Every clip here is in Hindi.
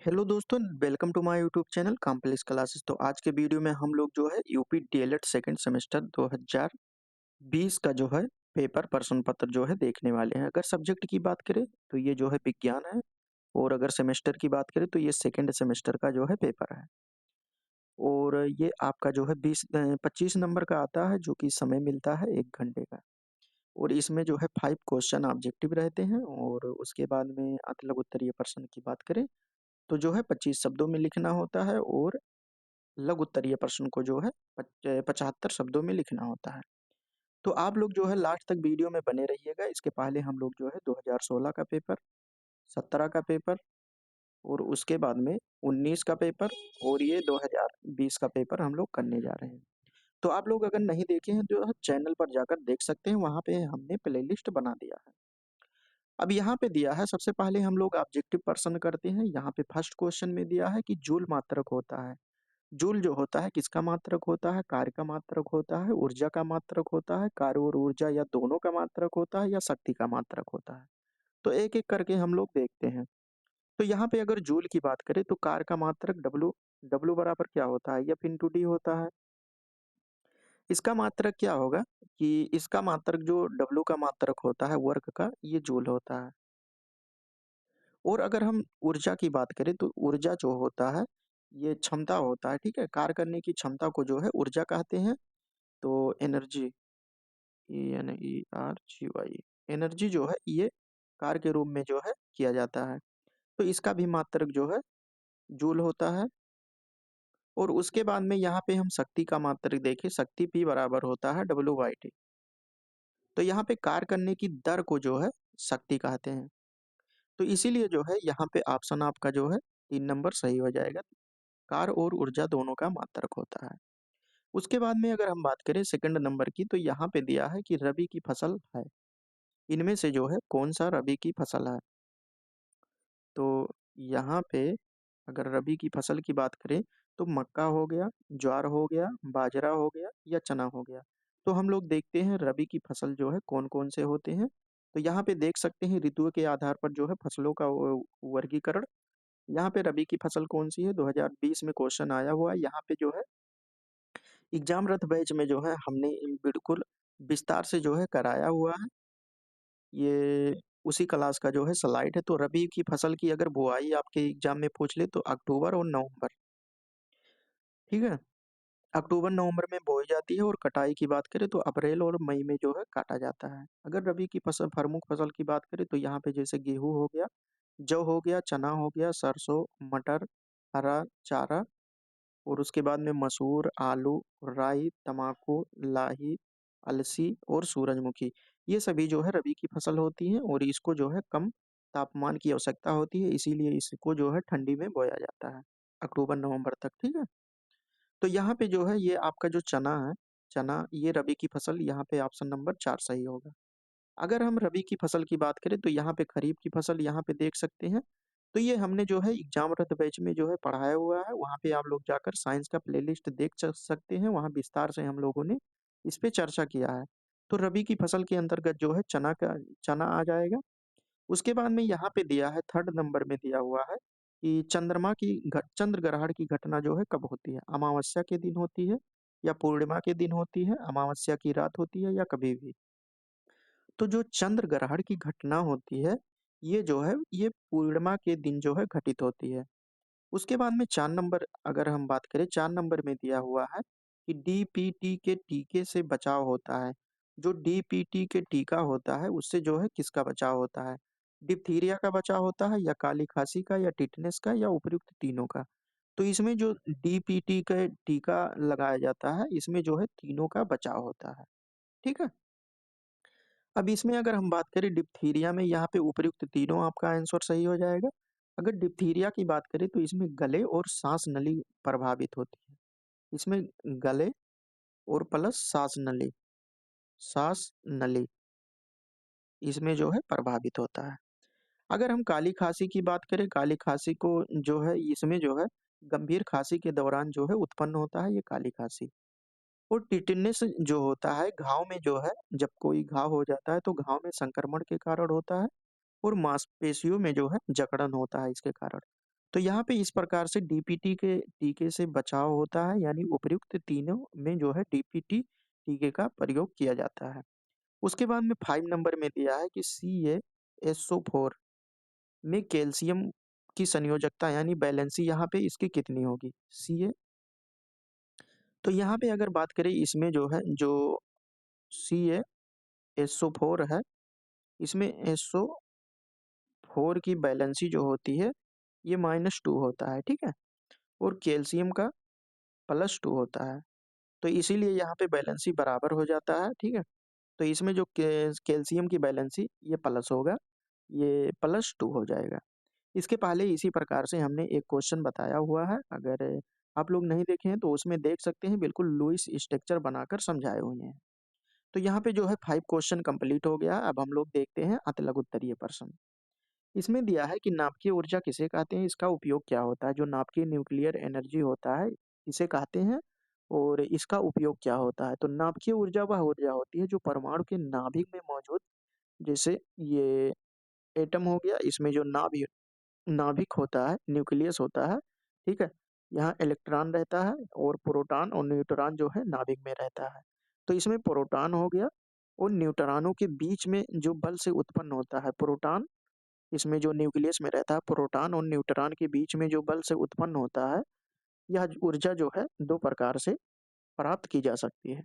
हेलो दोस्तों, welcome to my YouTube channel complex classes. तो आज के वीडियो में हम लोग जो है यूपी डीएलएड सेकंड सेमेस्टर 2020 का जो है पेपर प्रश्न पत्र जो है देखने वाले हैं। अगर सब्जेक्ट की बात करें तो ये जो है विज्ञान है, और अगर सेमेस्टर की बात करें तो ये सेकंड सेमेस्टर का जो है पेपर है। और ये आपका जो है 25 नंबर का आता है, जो कि समय मिलता है 1 घंटे का। और इसमें जो है 5 क्वेश्चन ऑब्जेक्टिव रहते हैं, और उसके बाद में अतलग उत्तरीय प्रश्न की बात करें तो जो है 25 शब्दों में लिखना होता है, और लघु उत्तरीय प्रश्न को जो है 75 शब्दों में लिखना होता है। तो आप लोग जो है लास्ट तक वीडियो में बने रहिएगा। इसके पहले हम लोग जो है 2016 का पेपर, 17 का पेपर, और उसके बाद में 19 का पेपर, और ये 2020 का पेपर हम लोग करने जा रहे हैं। तो आप लोग अगर नहीं देखे हैं तो चैनल पर जाकर देख सकते हैं, वहाँ पे हमने प्लेलिस्ट बना दिया है। अब यहाँ पे दिया है, सबसे पहले हम लोग ऑब्जेक्टिव प्रश्न करते हैं। यहाँ पे फर्स्ट क्वेश्चन में दिया है कि जूल मात्रक होता है। जूल जो होता है किसका मात्रक होता है? कार्य का मात्रक होता है, ऊर्जा का मात्रक होता है, कार्य और ऊर्जा या दोनों का मात्रक होता है, या शक्ति का मात्रक होता है। तो एक एक करके हम लोग देखते हैं। तो यहाँ पे अगर जूल की बात करें तो कार्य का मात्रक डब्लू, डब्लू बराबर क्या होता है? एफ इंटू डी होता है। इसका मात्रक क्या होगा कि इसका मात्रक जो डब्लू का मात्रक होता है वर्क का, ये जूल होता है। और अगर हम ऊर्जा की बात करें तो ऊर्जा जो होता है ये क्षमता होता है, ठीक है। कार्य करने की क्षमता को जो है ऊर्जा कहते हैं। तो एनर्जी, ENERGY, एनर्जी जो है ये कार्य के रूप में जो है किया जाता है। तो इसका भी मात्रक जो है जूल होता है। और उसके बाद में यहाँ पे हम शक्ति का मात्रक देखें, शक्ति P बराबर होता है W/T। तो यहाँ पे कार्य करने की दर को जो है शक्ति कहते हैं। तो इसीलिए जो है यहाँ पे ऑप्शन आपका जो है 3 नंबर सही हो जाएगा। कार्य और ऊर्जा दोनों का मात्रक होता है। उसके बाद में अगर हम बात करें सेकंड नंबर की, तो यहाँ पे दिया है कि रबी की फसल है। इनमें से जो है कौन सा रबी की फसल है? तो यहाँ पे अगर रबी की फसल की बात करें तो मक्का हो गया, ज्वार हो गया, बाजरा हो गया, या चना हो गया। तो हम लोग देखते हैं रबी की फसल जो है कौन कौन से होते हैं। तो यहाँ पे देख सकते हैं ऋतुओं के आधार पर जो है फसलों का वर्गीकरण। यहाँ पे रबी की फसल कौन सी है? 2020 में क्वेश्चन आया हुआ है। यहाँ पे जो है एग्जाम रथ बैच में जो है हमने बिल्कुल विस्तार से जो है कराया हुआ है। ये उसी क्लास का जो है स्लाइड है। तो रबी की फसल की अगर बुआई आपके एग्जाम में पूछ ले तो अक्टूबर और नवंबर, ठीक है। अक्टूबर नवंबर में बोई जाती है, और कटाई की बात करें तो अप्रैल और मई में जो है काटा जाता है। अगर रबी की फसल प्रमुख फसल की बात करें तो यहाँ पे जैसे गेहूं हो गया, जौ हो गया, चना हो गया, सरसों, मटर, हरा चारा, और उसके बाद में मसूर, आलू, राई, तम्बाकू, लाही, अलसी और सूरजमुखी। ये सभी जो है रबी की फसल होती हैं, और इसको जो है कम तापमान की आवश्यकता होती है, इसीलिए इसको जो है ठंडी में बोया जाता है अक्टूबर नवंबर तक, ठीक है। तो यहाँ पे जो है ये आपका जो चना है, चना ये रबी की फसल, यहाँ पे ऑप्शन नंबर 4 सही होगा। अगर हम रबी की फसल की बात करें तो यहाँ पे खरीफ की फसल यहाँ पे देख सकते हैं। तो ये हमने जो है एग्जाम रथ बैच में जो है पढ़ाया हुआ है। वहाँ पे आप लोग जाकर साइंस का प्लेलिस्ट देख सकते हैं, वहाँ विस्तार से हम लोगों ने इस पे चर्चा किया है। तो रबी की फसल के अंतर्गत जो है चना आ जाएगा। उसके बाद में यहाँ पे दिया है थर्ड नंबर में दिया हुआ है कि चंद्र ग्रहण की घटना जो है कब होती है? अमावस्या के दिन होती है, या पूर्णिमा के दिन होती है, अमावस्या की रात होती है, या कभी भी। तो जो चंद्र ग्रहण की घटना होती है, ये जो है ये पूर्णिमा के दिन जो है घटित होती है। उसके बाद में 4 नंबर अगर हम बात करें, 4 नंबर में दिया हुआ है कि डीपीटी के टीके से बचाव होता है। जो डीपीटी के टीका होता है उससे जो है किसका बचाव होता है? डिप्थीरिया का बचाव होता है, या काली खांसी का, या टिटनेस का, या उपयुक्त तीनों का। तो इसमें जो डीपीटी का टीका लगाया जाता है, इसमें जो है तीनों का बचाव होता है, ठीक है। अब इसमें अगर हम बात करें डिप्थीरिया में, यहाँ पे उपयुक्त तीनों आपका आंसर सही हो जाएगा। अगर डिप्थीरिया की बात करें तो इसमें गले और सांस नली प्रभावित होती है। इसमें गले और प्लस सांस नली इसमें जो है प्रभावित होता है। अगर हम काली खांसी की बात करें, काली खांसी को जो है इसमें जो है गंभीर खांसी के दौरान जो है उत्पन्न होता है ये काली खांसी। और टिटनेस जो होता है घाव में जो है, जब कोई घाव हो जाता है तो घाव में संक्रमण के कारण होता है, और मांसपेशियों में जो है जकड़न होता है इसके कारण। तो यहाँ पे इस प्रकार से डीपीटी के टीके से बचाव होता है, यानी उपर्युक्त तीनों में जो है डीपीटी टीके का प्रयोग किया जाता है। उसके बाद में 5 नंबर में दिया है कि CaSO4 में कैल्शियम की संयोजकता यानी वैलेंसी यहाँ पे इसकी कितनी होगी? Ca तो यहाँ पे अगर बात करें इसमें जो है जो CaSO4 है, इसमें SO4 की वैलेंसी जो होती है ये -2 होता है, ठीक है? और कैल्शियम का +2 होता है। तो इसीलिए यहाँ पे बैलेंसी बराबर हो जाता है, ठीक है? तो इसमें जो कैल्शियम की बैलेंसी ये प्लस होगा, ये +2 हो जाएगा। इसके पहले इसी प्रकार से हमने एक क्वेश्चन बताया हुआ है, अगर आप लोग नहीं देखे हैं तो उसमें देख सकते हैं, बिल्कुल लुईस स्ट्रक्चर बनाकर समझाए हुए हैं। तो यहाँ पे जो है 5 क्वेश्चन कंप्लीट हो गया, अब हम लोग देखते हैं अतलग उत्तरीय प्रश्न। इसमें दिया है कि नाभिकीय ऊर्जा किसे कहते हैं, इसका उपयोग क्या होता है? जो नाभिकीय न्यूक्लियर एनर्जी होता है, इसे कहते हैं और इसका उपयोग क्या होता है? तो नाभिकीय ऊर्जा वह ऊर्जा होती है जो परमाणु के नाभिक में मौजूद, जैसे ये एटम हो गया, इसमें जो नाभिक होता है, न्यूक्लियस होता है, ठीक है? यहाँ इलेक्ट्रॉन रहता है और प्रोटॉन और न्यूट्रॉन जो है नाभिक में रहता है। तो इसमें प्रोटॉन हो गया और न्यूट्रॉनों के बीच में जो बल से उत्पन्न होता है प्रोटॉन, इसमें जो न्यूक्लियस में रहता है प्रोटॉन और न्यूट्रॉन के बीच में जो बल से उत्पन्न होता है, यह ऊर्जा जो है 2 प्रकार से प्राप्त की जा सकती है।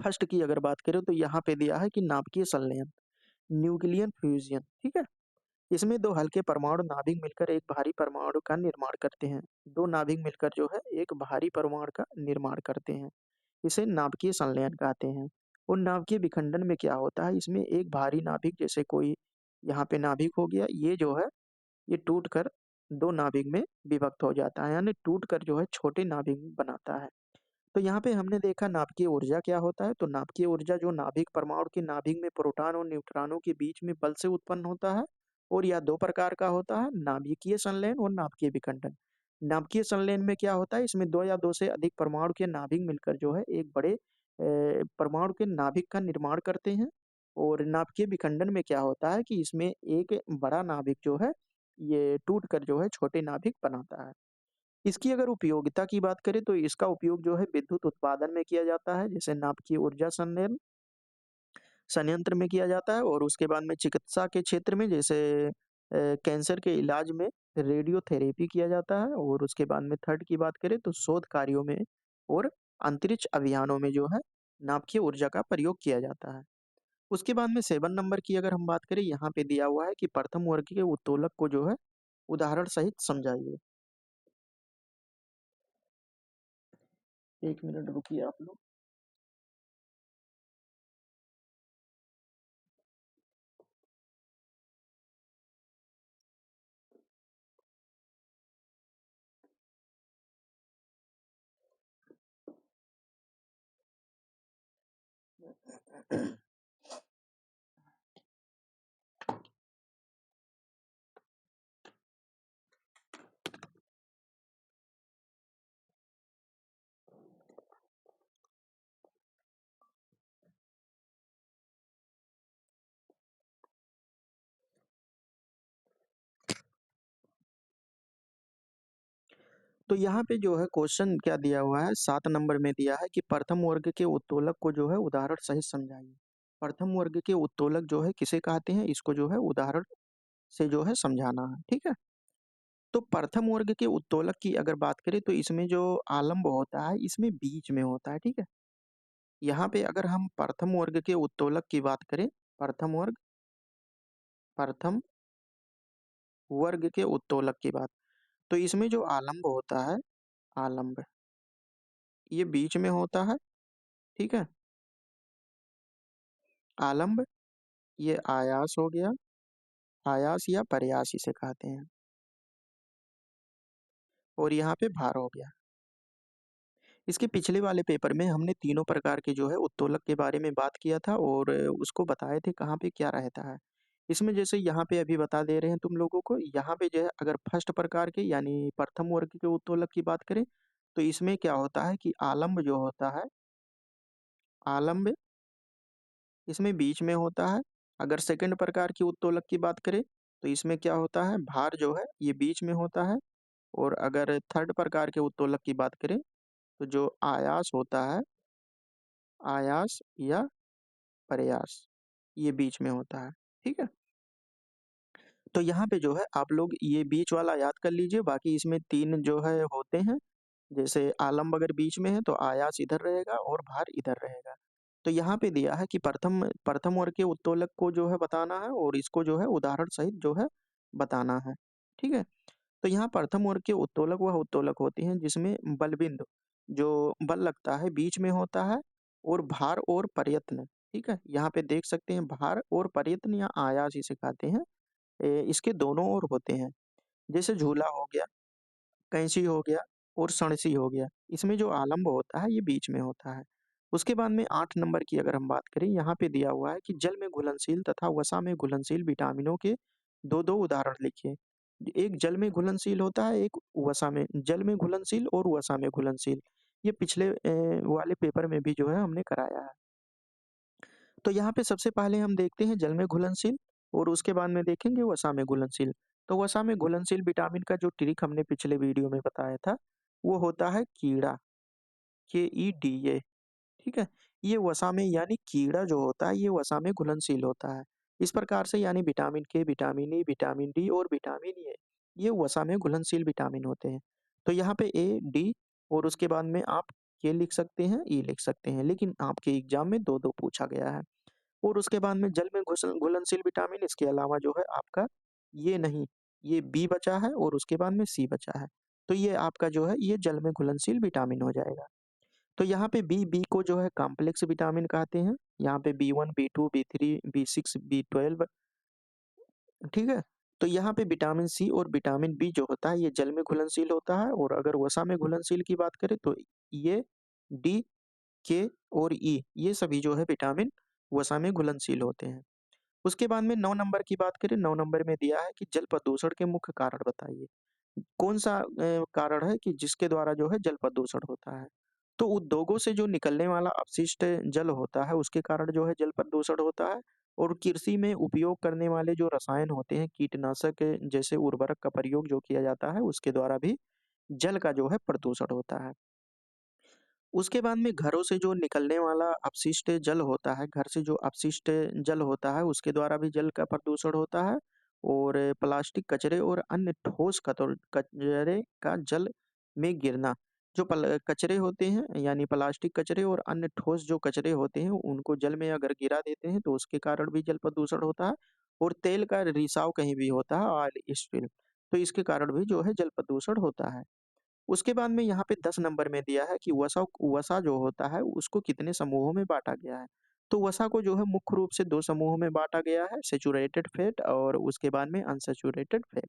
फर्स्ट की अगर बात करें तो यहाँ पे दिया है कि नाभिकीय संलयन, न्यूक्लियर फ्यूजन, ठीक है? इसमें 2 हल्के परमाणु नाभिक मिलकर एक भारी परमाणु का निर्माण करते हैं। 2 नाभिक मिलकर जो है एक भारी परमाणु का निर्माण करते हैं। इसे नाभिकीय संलयन कहते हैं। और नाभिकीय विखंडन में क्या होता है, इसमें एक भारी नाभिक जैसे कोई यहाँ पे नाभिक हो गया, ये जो है ये टूटकर 2 नाभिक में विभक्त हो जाता है, यानी टूटकर जो है छोटे नाभिक बनाता है। तो यहाँ पे हमने देखा नाभिकीय ऊर्जा क्या होता है, तो नाभिकीय ऊर्जा जो नाभिक परमाणु के नाभिक में प्रोटॉन और न्यूट्रॉनों के बीच में बल से उत्पन्न होता है और यह 2 प्रकार का होता है, नाभिकीय संलयन और नाभिकीय विखंडन। नाभिकीय संलयन में क्या होता है, इसमें 2 या 2 से अधिक परमाणु के नाभिक मिलकर जो है एक बड़े परमाणु के नाभिक का निर्माण करते हैं। और नाभिकीय विखंडन में क्या होता है कि इसमें एक बड़ा नाभिक जो है ये टूटकर जो है छोटे नाभिक बनाता है। इसकी अगर उपयोगिता की बात करें तो इसका उपयोग जो है विद्युत उत्पादन में किया जाता है, जैसे नाभिकीय ऊर्जा संयंत्र में किया जाता है और उसके बाद में चिकित्सा के क्षेत्र में जैसे कैंसर के इलाज में रेडियोथेरेपी किया जाता है और उसके बाद में थर्ड की बात करें तो शोध कार्यों में और अंतरिक्ष अभियानों में जो है नाभिकीय ऊर्जा का प्रयोग किया जाता है। उसके बाद में 7 नंबर की अगर हम बात करें, यहाँ पे दिया हुआ है कि प्रथम वर्ग के उत्तोलक को जो है उदाहरण सहित समझाइए। 1 मिनट रुकिए आप लोग। तो यहाँ पे जो है क्वेश्चन क्या दिया हुआ है, 7 नंबर में दिया है कि प्रथम वर्ग के उत्तोलक को जो है उदाहरण सहित समझाइए। प्रथम वर्ग के उत्तोलक जो है किसे कहते हैं, इसको जो है उदाहरण से जो है समझाना है, ठीक है? तो प्रथम वर्ग के उत्तोलक की अगर बात करें तो इसमें जो आलम्ब होता है इसमें बीच में होता है, ठीक है? यहाँ पे अगर हम प्रथम वर्ग के उत्तोलक की बात करें, प्रथम वर्ग के उत्तोलक की बात, तो इसमें जो आलम्ब होता है, आलम्ब ये बीच में होता है, ठीक है? आलम्ब ये आयास हो गया, आयास या प्रयास इसे कहते हैं, और यहाँ पे भार हो गया। इसके पिछले वाले पेपर में हमने तीनों प्रकार के जो है उत्तोलक के बारे में बात किया था और उसको बताए थे कहाँ पे क्या रहता है। इसमें जैसे यहाँ पे अभी बता दे रहे हैं तुम लोगों को, यहाँ पे जो है अगर फर्स्ट प्रकार के यानी प्रथम वर्ग के उत्तोलक की बात करें तो इसमें क्या होता है कि आलम्ब जो होता है, आलम्ब इसमें बीच में होता है। अगर सेकंड प्रकार की उत्तोलक की बात करें तो इसमें क्या होता है, भार जो है ये बीच में होता है। और अगर थर्ड प्रकार के उत्तोलक की बात करें तो जो आयास होता है, आयास या प्रयास, ये बीच में होता है। ठीक है, तो यहाँ पे जो है आप लोग ये बीच वाला याद कर लीजिए। बाकी इसमें तीन जो है होते हैं, जैसे आलम्ब अगर बीच में है तो आयास इधर रहेगा और भार इधर रहेगा। तो यहाँ पे दिया है कि प्रथम प्रथम वर्ग के उत्तोलक को जो है बताना है और इसको जो है उदाहरण सहित जो है बताना है। ठीक है, तो यहाँ प्रथम वर्ग के उत्तोलक वह उत्तोलक होते हैं जिसमें बलबिंदु, जो बल लगता है, बीच में होता है। और भार और प्रयत्न, ठीक है, यहाँ पे देख सकते हैं भार और प्रयत्न या आयास इसे कहते हैं, इसके दोनों ओर होते हैं। जैसे झूला हो गया, कैंची हो गया और सणसी हो गया। इसमें जो आलंब होता है ये बीच में होता है। उसके बाद में 8 नंबर की अगर हम बात करें, यहाँ पे दिया हुआ है कि जल में घुलनशील तथा वसा में घुलनशील विटामिनों के 2-2 उदाहरण लिखिए। एक जल में घुलनशील होता है, एक वसा में, जल में घुलनशील और वसा में घुलनशील। ये पिछले वाले पेपर में भी जो है हमने कराया है। तो यहाँ पे सबसे पहले हम देखते हैं जल में घुलनशील और उसके बाद में देखेंगे वसा में घुलनशील। तो वसा में घुलनशील विटामिन का जो ट्रिक हमने पिछले वीडियो में बताया था, वो होता है कीड़ा, KEDA। ठीक है, ये वसा में यानी कीड़ा जो होता है ये वसा में घुलनशील होता है। इस प्रकार से यानी विटामिन के, विटामिन ई, विटामिन डी और विटामिन ए, ये वसा में घुलनशील विटामिन होते हैं। तो यहाँ पे ए, डी और उसके बाद में आप के लिख सकते हैं, ई लिख सकते हैं, लेकिन आपके एग्जाम में दो दो पूछा गया है। और उसके बाद में जल में घुलनशील विटामिन, इसके अलावा जो है आपका ये नहीं, ये बी बचा है और उसके बाद में सी बचा है। तो ये आपका जो है ये जल में घुलनशील विटामिन हो जाएगा। तो यहाँ पे बी को जो है कॉम्प्लेक्स विटामिन कहते हैं। यहाँ पे B1, B2, B3, B6, B12, ठीक है। तो यहाँ पे विटामिन सी और विटामिन बी जो होता है ये जल में घुलनशील होता है। और अगर वसा में घुलनशील की बात करें तो ये डी, के और ई, ये सभी जो है विटामिन वसा में घुलनशील होते हैं। उसके बाद में 9 नंबर की बात करें, 9 नंबर में दिया है कि जल प्रदूषण के मुख्य कारण बताइए। कौन सा कारण है कि जिसके द्वारा जो है जल प्रदूषण होता है? तो उद्योगों से जो निकलने वाला अपशिष्ट जल होता है उसके कारण जो है जल प्रदूषण होता है। और कृषि में उपयोग करने वाले जो रसायन होते हैं, कीटनाशक जैसे उर्वरक का प्रयोग जो किया जाता है उसके द्वारा भी जल का जो है प्रदूषण होता है। उसके बाद में घरों से जो निकलने वाला अपशिष्ट जल होता है, घर से जो अपशिष्ट जल होता है उसके द्वारा भी जल का प्रदूषण होता है। और प्लास्टिक कचरे और अन्य ठोस कचरे का जल में गिरना, जो कचरे होते हैं यानी प्लास्टिक कचरे और अन्य ठोस जो कचरे होते हैं उनको जल में अगर गिरा देते हैं तो उसके कारण भी जल प्रदूषण होता है। और तेल का रिसाव कहीं भी होता है, ऑयल स्पिल, तो इसके कारण भी जो है जल प्रदूषण होता है। उसके बाद में यहाँ पे 10 नंबर में दिया है कि वसा वसा जो होता है उसको कितने समूहों में बाँटा गया है। तो वसा को जो है मुख्य रूप से 2 समूहों में बाँटा गया है, सैचुरेटेड फैट और उसके बाद में अनसैचुरेटेड फैट।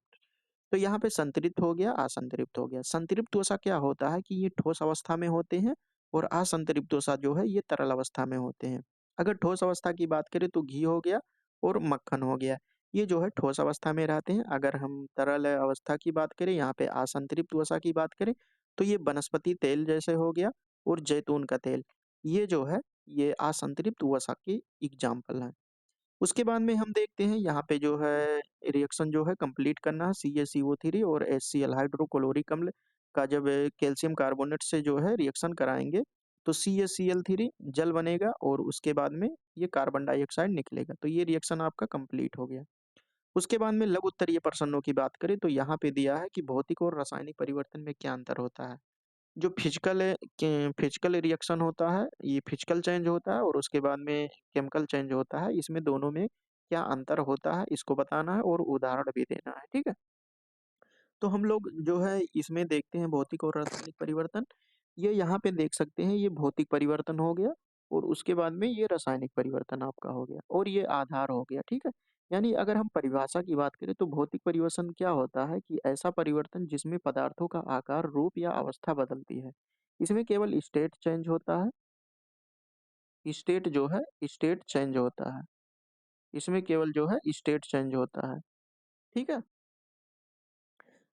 तो यहाँ पे संतृप्त हो गया, असंतृप्त हो गया। संतृप्त वसा क्या होता है कि ये ठोस अवस्था में होते हैं और असंतृप्त वसा जो है ये तरल अवस्था में होते हैं। अगर ठोस अवस्था की बात करें तो घी हो गया और मक्खन हो गया। ये जो है ठोस अवस्था में रहते हैं। अगर हम तरल अवस्था की बात करें, यहाँ पे असंतृप्त वसा की बात करें, तो ये वनस्पति तेल जैसे हो गया और जैतून का तेल। ये जो है ये असंतृप्त वसा की एग्जाम्पल है। उसके बाद में हम देखते हैं यहाँ पे जो है रिएक्शन जो है कंप्लीट करना है, CaCO3 और HCl हाइड्रोक्लोरिक अम्ल का जब कैल्शियम कार्बोनेट से जो है रिएक्शन कराएंगे तो CaCl3 जल बनेगा और उसके बाद में ये कार्बन डाइऑक्साइड निकलेगा। तो ये रिएक्शन आपका कंप्लीट हो गया। उसके बाद में लघु उत्तरीय प्रश्नों की बात करें तो यहाँ पे दिया है कि भौतिक और रासायनिक परिवर्तन में क्या अंतर होता है। जो फिजिकल रिएक्शन होता है ये फिजिकल चेंज होता है और उसके बाद में केमिकल चेंज होता है। इसमें दोनों में क्या अंतर होता है इसको बताना है और उदाहरण भी देना है। ठीक है, तो हम लोग जो है इसमें देखते हैं भौतिक और रासायनिक परिवर्तन। ये यहाँ पे देख सकते हैं, ये भौतिक परिवर्तन हो गया और उसके बाद में ये रासायनिक परिवर्तन आपका हो गया और ये आधार हो गया। ठीक है, यानी अगर हम परिभाषा की बात करें तो भौतिक परिवर्तन क्या होता है कि ऐसा परिवर्तन जिसमें पदार्थों का आकार, रूप या अवस्था बदलती है। इसमें केवल स्टेट चेंज होता है, स्टेट जो है स्टेट चेंज होता है। इसमें केवल जो है स्टेट चेंज होता है। ठीक है,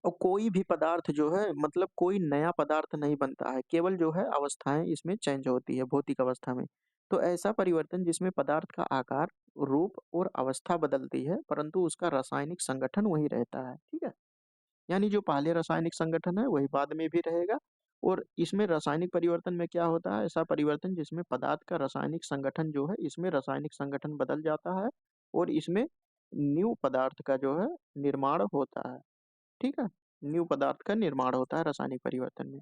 और कोई भी पदार्थ जो है मतलब कोई नया पदार्थ नहीं बनता है, केवल जो है अवस्थाएं इसमें चेंज होती है भौतिक अवस्था में। तो ऐसा परिवर्तन जिसमें पदार्थ का आकार, रूप और अवस्था बदलती है, परंतु उसका रासायनिक संगठन वही रहता है, ठीक है? यानी जो पहले रासायनिक संगठन है वही बाद में भी रहेगा। और इसमें रासायनिक परिवर्तन में क्या होता है, ऐसा परिवर्तन जिसमें पदार्थ का रासायनिक संगठन जो है, इसमें रासायनिक संगठन बदल जाता है और इसमें न्यू पदार्थ का जो है निर्माण होता है, ठीक है? न्यू पदार्थ का निर्माण होता है रासायनिक परिवर्तन में।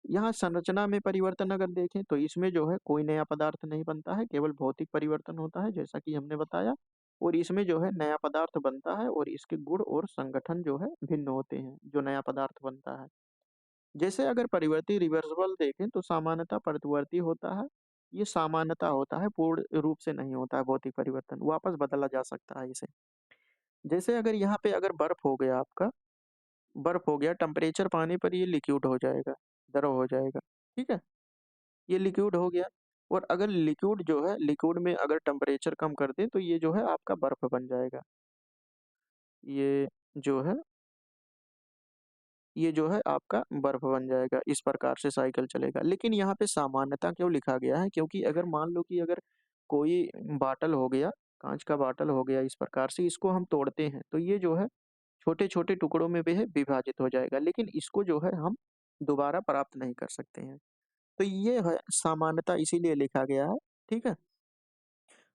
यहाँ संरचना में परिवर्तन अगर देखें तो इसमें जो है कोई नया पदार्थ नहीं बनता है, केवल भौतिक परिवर्तन होता है जैसा कि हमने बताया। और इसमें जो है नया पदार्थ बनता है और इसके गुण और संगठन जो है भिन्न होते हैं, जो नया पदार्थ बनता है। जैसे अगर परिवर्ती रिवर्सिबल देखें तो सामान्यतः प्रतिवर्ती होता है। ये सामान्यतः होता है, पूर्ण रूप से नहीं होता है भौतिक परिवर्तन, वापस बदला जा सकता है इसे। जैसे अगर यहाँ पे अगर बर्फ हो गया आपका, बर्फ हो गया, टेम्परेचर पाने पर ये लिक्विड हो जाएगा, द्रव हो जाएगा, ठीक है? ये लिक्विड हो गया। और अगर लिक्विड जो है, लिक्विड में अगर टेम्परेचर कम कर दें तो ये जो है आपका बर्फ बन जाएगा। ये जो है ये जो है आपका बर्फ बन जाएगा, इस प्रकार से साइकिल चलेगा। लेकिन यहाँ पे सामान्यता क्यों लिखा गया है, क्योंकि अगर मान लो कि अगर कोई बाटल हो गया, कांच का बाटल हो गया, इस प्रकार से इसको हम तोड़ते हैं तो ये जो है छोटे छोटे टुकड़ों में भी है विभाजित हो जाएगा, लेकिन इसको जो है हम दोबारा प्राप्त नहीं कर सकते हैं। तो ये है सामान्यता, इसीलिए लिखा गया है, ठीक है?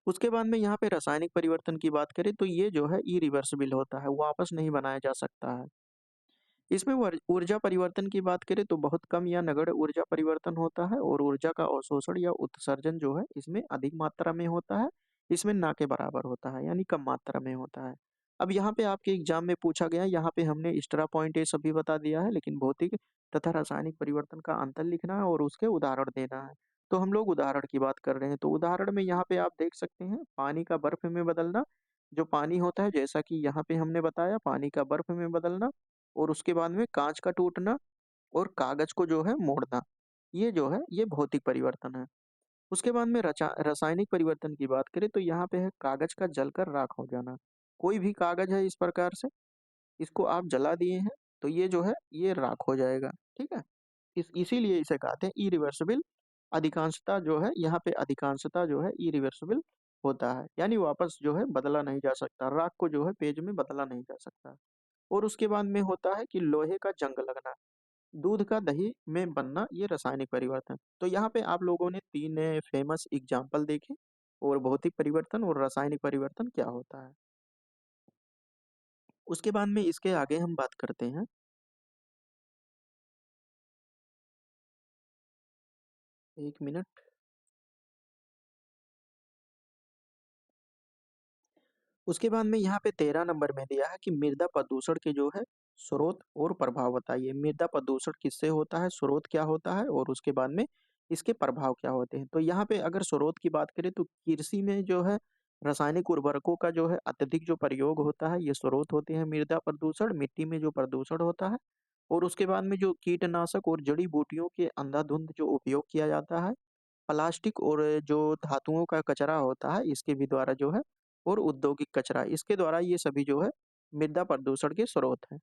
उसके बाद में यहाँ पे रासायनिक परिवर्तन की बात करें तो ये जो है इरिवर्सिबल होता है, वापस नहीं बनाया जा सकता है। इसमें ऊर्जा परिवर्तन की बात करें तो बहुत कम या नगण्य ऊर्जा परिवर्तन होता है और ऊर्जा का अवशोषण या उत्सर्जन जो है इसमें अधिक मात्रा में होता है, इसमें ना के बराबर होता है, यानी कम मात्रा में होता है। अब यहाँ पे आपके एग्जाम में पूछा गया है, यहाँ पे हमने एक्स्ट्रा पॉइंट ये सभी बता दिया है, लेकिन भौतिक तथा रासायनिक परिवर्तन का अंतर लिखना है और उसके उदाहरण देना है। तो हम लोग उदाहरण की बात कर रहे हैं, तो उदाहरण में यहाँ पे आप देख सकते हैं पानी का बर्फ में बदलना। जो पानी होता है, जैसा कि यहाँ पे हमने बताया, पानी का बर्फ में बदलना। और उसके बाद में कांच का टूटना और कागज को जो है मोड़ना, ये जो है ये भौतिक परिवर्तन है। उसके बाद में रासायनिक परिवर्तन की बात करें तो यहाँ पे है कागज का जलकर राख हो जाना। कोई भी कागज है इस प्रकार से, इसको आप जला दिए हैं तो ये जो है ये राख हो जाएगा, ठीक है? इसीलिए इसे कहते हैं इरिवर्सिबल। अधिकांशता जो है यहाँ पे, अधिकांशता जो है इरिवर्सिबल होता है, यानी वापस जो है बदला नहीं जा सकता, राख को जो है पेज में बदला नहीं जा सकता। और उसके बाद में होता है कि लोहे का जंग लगना, दूध का दही में बनना, ये रासायनिक परिवर्तन। तो यहाँ पे आप लोगों ने तीन फेमस एग्जाम्पल देखे, और भौतिक परिवर्तन और रासायनिक परिवर्तन क्या होता है। उसके बाद में इसके आगे हम बात करते हैं। एक मिनट। उसके बाद में यहाँ पे 13 नंबर में दिया है कि मृदा प्रदूषण के जो है स्रोत और प्रभाव बताइए। मृदा प्रदूषण किससे होता है, स्रोत क्या होता है, और उसके बाद में इसके प्रभाव क्या होते हैं। तो यहाँ पे अगर स्रोत की बात करें तो कृषि में जो है रासायनिक उर्वरकों का जो है अत्यधिक जो प्रयोग होता है, ये स्रोत होते हैं मृदा प्रदूषण। मिट्टी में जो प्रदूषण होता है, और उसके बाद में जो कीटनाशक और जड़ी बूटियों के अंधाधुंध जो उपयोग किया जाता है, प्लास्टिक और जो धातुओं का कचरा होता है इसके भी द्वारा जो है, और औद्योगिक कचरा, इसके द्वारा ये सभी जो है मृदा प्रदूषण के स्रोत हैं।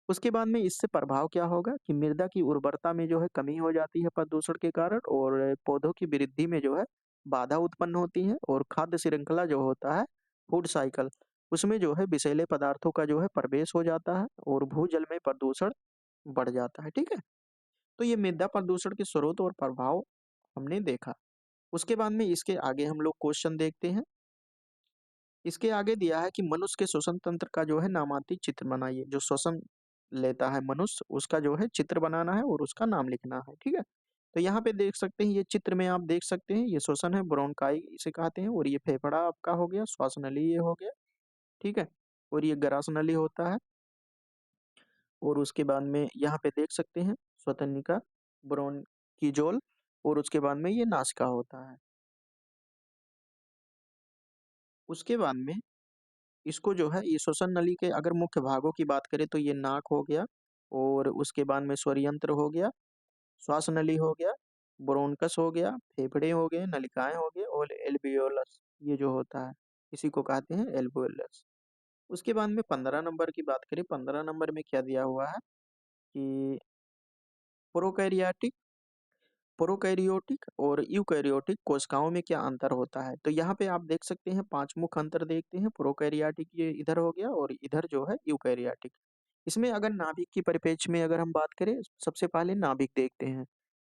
उसके बाद में इससे प्रभाव क्या होगा कि मृदा की उर्वरता में जो है कमी हो जाती है प्रदूषण के कारण, और पौधों की वृद्धि में जो है बाधा उत्पन्न होती है, और खाद्य श्रृंखला जो होता है, फूड साइकिल, उसमें जो है विषैले पदार्थों का जो है प्रवेश हो जाता है, और भूजल में प्रदूषण बढ़ जाता है, ठीक है? तो ये मृदा प्रदूषण के स्रोत और प्रभाव हमने देखा। उसके बाद में इसके आगे हम लोग क्वेश्चन देखते हैं। इसके आगे दिया है कि मनुष्य के श्वसन तंत्र का जो है नामांकित चित्र बनाइए। जो श्वसन लेता है मनुष्य, उसका जो है चित्र बनाना है और उसका नाम लिखना है, ठीक है? तो यहाँ पे देख सकते हैं, ये चित्र में आप देख सकते हैं, ये श्वसन है, ब्रोंकाई इसे कहते हैं, और ये फेफड़ा आपका हो गया, श्वास नली ये हो गया, ठीक है? और ये ग्रास नली होता है। और उसके बाद में यहाँ पे देख सकते हैं स्वतनिका, ब्रोनकीजोल, और उसके बाद में ये नासिका होता है। उसके बाद में इसको जो है ये श्वसन नली के अगर मुख्य भागों की बात करें तो ये नाक हो गया, और उसके बाद में स्वरयंत्र हो गया, श्वास नली हो गया, ब्रोनकस हो गया, फेफड़े हो गए, नलिकाएं हो गए, और एल्वियोलस ये जो होता है, इसी को कहते हैं एल्वियोलस। उसके बाद में 15 नंबर की बात करें, 15 नंबर में क्या दिया हुआ है कि प्रोकैरियोटिक प्रोकैरियोटिक और यूकैरियोटिक कोशिकाओं में क्या अंतर होता है? तो यहाँ पे आप देख सकते हैं 5 मुख्य अंतर देखते हैं। प्रोकैरियोटिक ये इधर हो गया और इधर जो है यूकैरियोटिक। इसमें अगर नाभिक की परिप्रेक्ष्य में अगर हम बात करें, सबसे पहले नाभिक देखते हैं।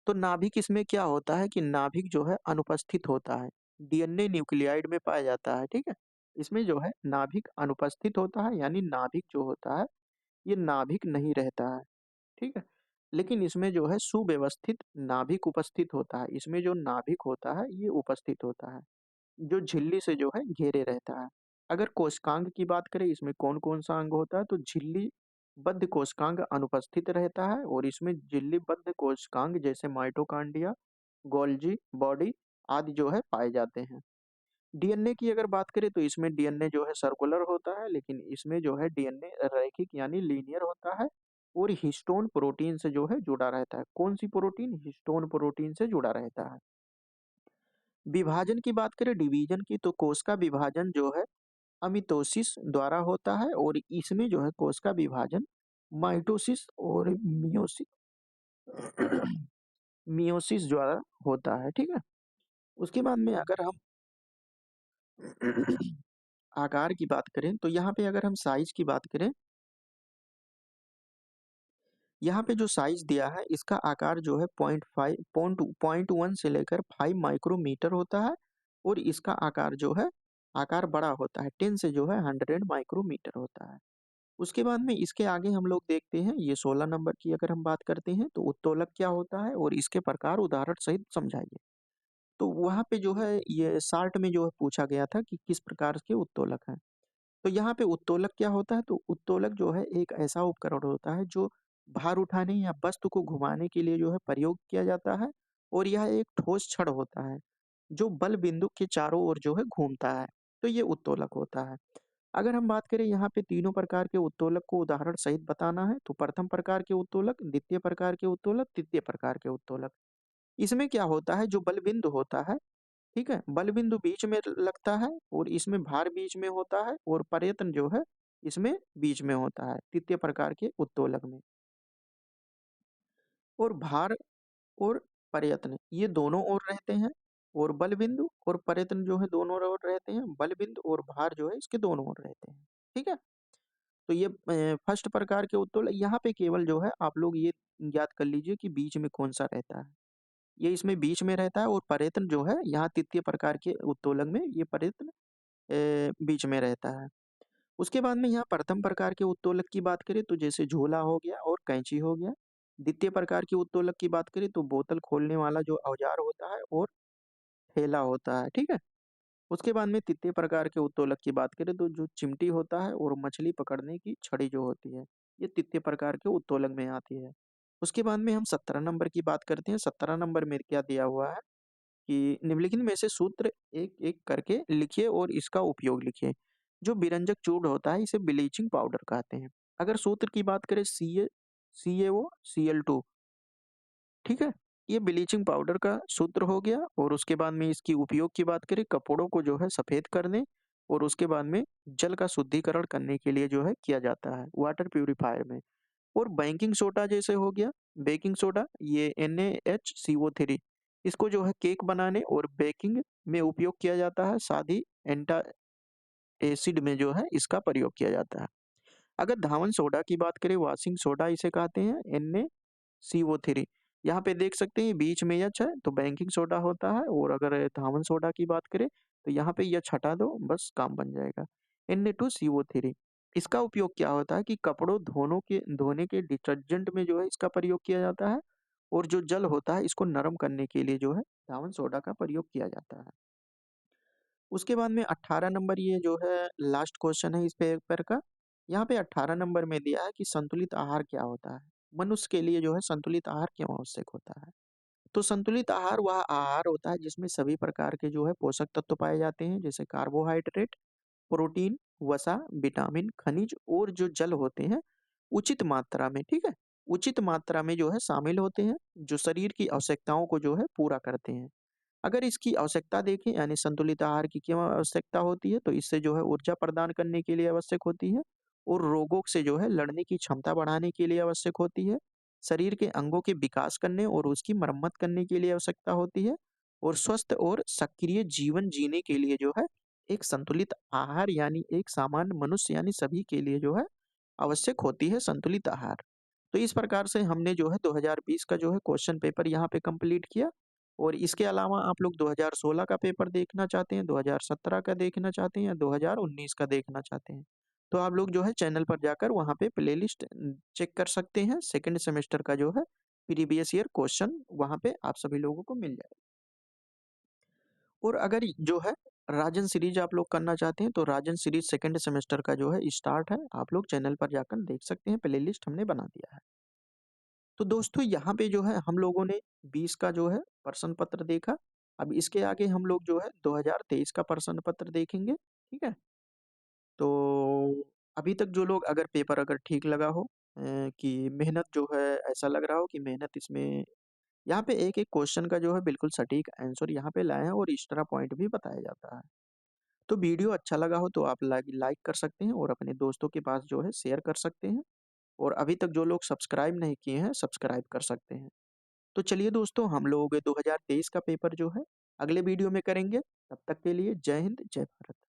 तो नाभिक इसमें क्या होता है कि नाभिक जो है अनुपस्थित होता है। डीएनए न्यूक्लियाइड में पाया जाता है, ठीक है? इसमें जो है नाभिक अनुपस्थित होता है, यानी नाभिक जो होता है, ये नाभिक नहीं रहता है। ठीक है? लेकिन इसमें जो है सुव्यवस्थित नाभिक उपस्थित होता है। इसमें जो नाभिक होता है ये उपस्थित होता है, जो झिल्ली से जो है घेरे रहता है। अगर कोशिकांग की बात करें, इसमें कौन-कौन सा अंग होता है, तो झिल्लीबद्ध कोशिकांग अनुपस्थित रहता है और इसमें झिल्लीबद्ध कोशिकांग जैसे माइटोकॉन्ड्रिया, गोल्गी बॉडी आदि जो है पाए जाते हैं। डीएनए की अगर बात करें तो इसमें डीएनए जो है सर्कुलर होता है, लेकिन इसमें जो है डीएनए रैखिक यानी लीनियर होता है और हिस्टोन प्रोटीन से जो है जुड़ा रहता है। कौन सी प्रोटीन? हिस्टोन प्रोटीन से जुड़ा रहता है। विभाजन की बात करें, डिवीजन की, तो कोश का विभाजन जो है अमिटोसिस द्वारा होता है और इसमें जो है कोश का विभाजन माइटोसिस और मियोसिस मियोसिस द्वारा होता है, ठीक है? उसके बाद में अगर हम आकार की बात करें, तो यहाँ पे अगर हम साइज की बात करें, यहाँ पे जो साइज दिया है इसका आकार जो है 0.1 से लेकर 5 माइक्रोमीटर होता है और इसका आकार जो है आकार बड़ा होता है, 10 से जो है 100 माइक्रोमीटर होता है। उसके बाद में इसके आगे हम लोग देखते हैं, ये 16 नंबर की अगर हम बात करते हैं, तो उत्तोलक क्या होता है और इसके प्रकार उदाहरण सहित समझाइए। तो वहाँ पे जो है ये शार्ट में जो है पूछा गया था कि किस प्रकार के उत्तोलक हैं। तो यहाँ पे उत्तोलक क्या होता है? तो उत्तोलक जो है एक ऐसा उपकरण होता है जो भार उठाने या वस्तु को घुमाने के लिए जो है प्रयोग किया जाता है और यह एक ठोस छड़ होता है जो बल बिंदु के चारों ओर जो है घूमता है। तो ये उत्तोलक होता है। अगर हम बात करें यहाँ पे तीनों प्रकार के उत्तोलक को उदाहरण सहित बताना है, तो प्रथम प्रकार के उत्तोलक, द्वितीय प्रकार के उत्तोलक, तृतीय प्रकार के उत्तोलक। इसमें क्या होता है, जो बल बिंदु होता है, ठीक है, बल बिंदु बीच में लगता है और इसमें भार बीच में होता है और प्रयत्न जो है इसमें बीच में होता है तृतीय प्रकार के उत्तोलक में। और भार और प्रयत्न ये दोनों ओर रहते हैं और बल बिंदु और प्रयत्न जो है दोनों ओर रहते हैं, बल बिंदु और भार जो है इसके दोनों ओर रहते हैं, ठीक है। तो ये फर्स्ट प्रकार के उत्तोलक, यहाँ पे केवल जो है आप लोग ये याद कर लीजिए कि बीच में कौन सा रहता है। ये इसमें बीच में रहता है और प्रयत्न जो है यहाँ तृतीय प्रकार के उत्तोलक में ये प्रयत्न बीच में रहता है। उसके बाद में यहाँ प्रथम प्रकार के उत्तोलक की बात करें तो जैसे झोला हो गया और कैंची हो गया। द्वितीय प्रकार के उत्तोलक की बात करें तो बोतल खोलने वाला जो औजार होता है और थैला होता है, ठीक है। उसके बाद में तृतीय प्रकार के उत्तोलक की बात करें तो जो चिमटी होता है और मछली पकड़ने की छड़ी जो होती है, ये तृतीय प्रकार के उत्तोलक में आती है। उसके बाद में हम 17 नंबर की बात करते हैं। 17 नंबर में क्या दिया हुआ है कि निम्नलिखित में से सूत्र एक-एक करके लिखिए और इसका उपयोग लिखिए। जो विरंजक चूर्ण होता है इसे ब्लीचिंग पाउडर कहते हैं। अगर सूत्र की बात करें CaO Cl2, ठीक है? ये ब्लीचिंग पाउडर का सूत्र हो गया और उसके बाद में इसकी उपयोग की बात करें कपड़ों को जो है सफ़ेद करने और उसके बाद में जल का शुद्धिकरण करने के लिए जो है किया जाता है वाटर प्यूरीफायर में। और बेकिंग सोडा जैसे हो गया, बेकिंग सोडा ये NaHCO3, इसको जो है केक बनाने और बेकिंग में उपयोग किया जाता है, साथ ही एंटा एसिड में जो है इसका प्रयोग किया जाता है। अगर धावन सोडा की बात करें, वॉशिंग सोडा इसे कहते हैं, NaCO3, यहाँ पे देख सकते हैं बीच में एच है तो बेकिंग सोडा होता है और अगर धावन सोडा की बात करें तो यहाँ पे एच हटा दो, बस काम बन जाएगा, Na2CO3। इसका उपयोग क्या होता है कि कपड़ों धोने के डिटर्जेंट में जो है इसका प्रयोग किया जाता है और जो जल होता है इसको नरम करने के लिए जो है धावन सोडा का प्रयोग किया जाता है। उसके बाद में 18 नंबर ये जो है लास्ट क्वेश्चन है इस पेपर का। यहाँ पे 18 नंबर में दिया है कि संतुलित आहार क्या होता है? मनुष्य के लिए जो है संतुलित आहार क्यों आवश्यक होता है? तो संतुलित आहार वह आहार होता है जिसमें सभी प्रकार के जो है पोषक तत्व पाए जाते हैं, जैसे कार्बोहाइड्रेट, प्रोटीन, वसा, विटामिन, खनिज और जो जल होते हैं उचित मात्रा में, ठीक है? उचित मात्रा में जो है शामिल होते हैं, जो शरीर की आवश्यकताओं को जो है पूरा करते हैं। अगर इसकी आवश्यकता देखें यानी संतुलित आहार की क्यों आवश्यकता होती है, तो इससे जो है ऊर्जा प्रदान करने के लिए आवश्यक होती है और रोगों से जो है लड़ने की क्षमता बढ़ाने के लिए आवश्यक होती है। शरीर के अंगों के विकास करने और उसकी मरम्मत करने के लिए आवश्यकता होती है और स्वस्थ और सक्रिय जीवन जीने के लिए जो है एक संतुलित आहार यानी एक सामान्य मनुष्य यानी सभी के लिए जो है आवश्यक होती है संतुलित आहार। तो इस प्रकार से हमने जो है 2020 का जो है क्वेश्चन पेपर यहाँ पे कंप्लीट किया और इसके अलावा आप लोग 2016 का पेपर देखना चाहते हैं, 2017 का देखना चाहते हैं या 2019 का देखना चाहते हैं, तो आप लोग जो है चैनल पर जाकर वहाँ पे प्लेलिस्ट चेक कर सकते हैं। सेकंड सेमेस्टर का जो है प्रीवियस ईयर क्वेश्चन वहाँ पे आप सभी लोगों को मिल जाएगा। और अगर जो है राजन सीरीज आप लोग करना चाहते हैं तो राजन सीरीज सेकंड सेमेस्टर का जो है स्टार्ट है, आप लोग चैनल पर जाकर देख सकते हैं, प्लेलिस्ट हमने बना दिया है। तो दोस्तों यहाँ पे जो है हम लोगों ने 20 का जो है प्रश्न पत्र देखा। अब इसके आगे हम लोग जो है 2023 का प्रश्न पत्र देखेंगे, ठीक है? तो अभी तक जो लोग अगर पेपर अगर ठीक लगा हो कि मेहनत जो है ऐसा लग रहा हो कि मेहनत इसमें यहाँ पे एक-एक क्वेश्चन का जो है बिल्कुल सटीक आंसर यहाँ पे लाए हैं और एक्स्ट्रा पॉइंट भी बताया जाता है। तो वीडियो अच्छा लगा हो तो आप लाइक लाइक कर सकते हैं और अपने दोस्तों के पास जो है शेयर कर सकते हैं और अभी तक जो लोग सब्सक्राइब नहीं किए हैं, सब्सक्राइब कर सकते हैं। तो चलिए दोस्तों हम लोग 2023 का पेपर जो है अगले वीडियो में करेंगे। तब तक के लिए जय हिंद, जय भारत।